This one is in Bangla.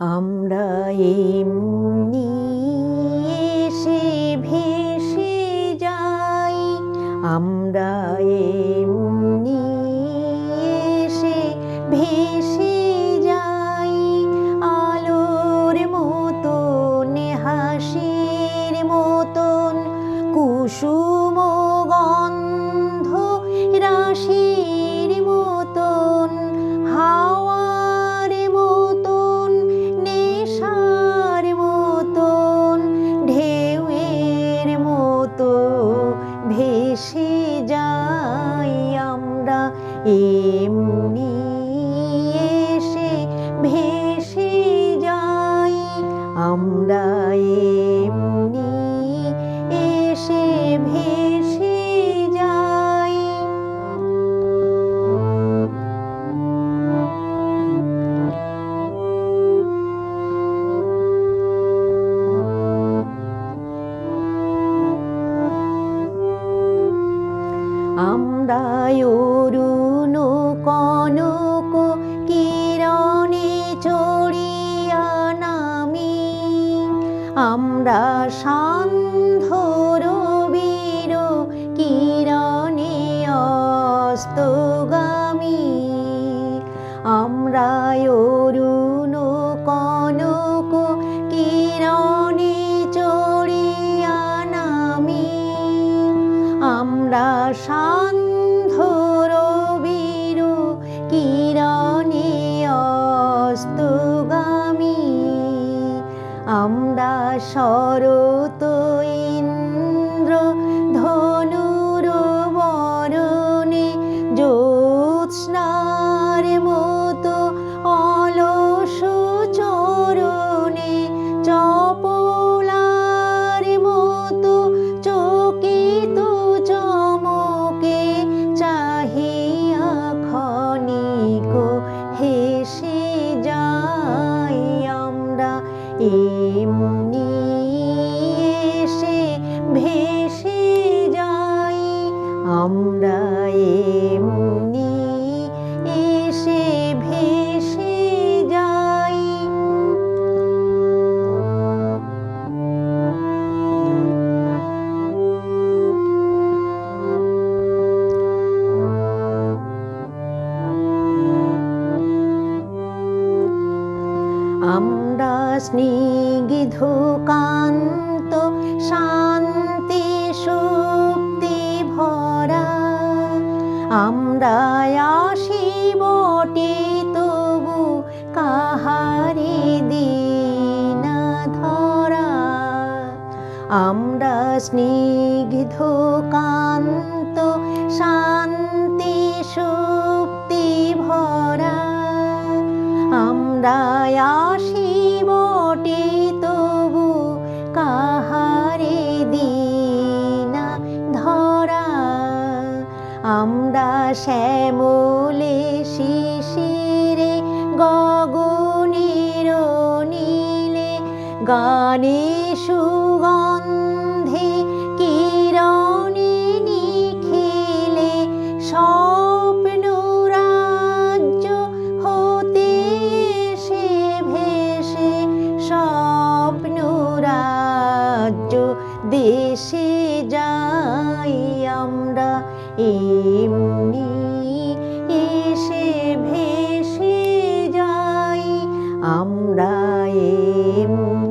আমরা এমনি এসে ভেসে যাই, আমরা এমনি এসে ভেসে যাই, আলোর মতন হাসির মতন কুসুম গন্ধ রাশির মতন হাওয়ার মতন নেশার মতন ঢেউয়ের মতো ভেসে যাই, আমরা এমনি এসে ভেসে যাই, আমরা এমনি এসে ভেসে যাই। আমরা অরুণ কনক কিরণে চড়িয়া নামি, আমরা সান্ধ্য রবির কিরণে অস্তগামী, আমরা অরুণ কনক কিরণে চড়িয়া নামি, আমরা সান্ধ্য রবির কিরণে অস্তগামী, আমরা শরৎ ইন্দ্র ধনুর বরণে জ্যোৎস্নার মতো অলস চরণে চপলার মতো চকিত চমকে চাহিয়া ক্ষণিক হেসে যাই, আমরা এমনি এসে ভেসে যাই, আমরা এমনি এসে ভেসে যাই। আমরা স্নিগ্ধ কান্ত শান্তি শক্তি ভরা, আমরা আসি বটে তবু কাহারে দিনা ধরা, আমরা স্নিগ্ধ কান্ত শান্তি শক্তি ভরা, আমরা আসি বটে তবু কাহারে দিনা ধরা, আমরা শ্যামলে শিশিরে গগনের নীলে গানে সুগন্ধে কিরণে নিখিলে স্বপ্ন রাজ্য হতে এসে ভেসে স্বপ্ন রাজ্য দেশে যাই, আমরা এমনি এসে ভেসে যাই, আমরা এমনি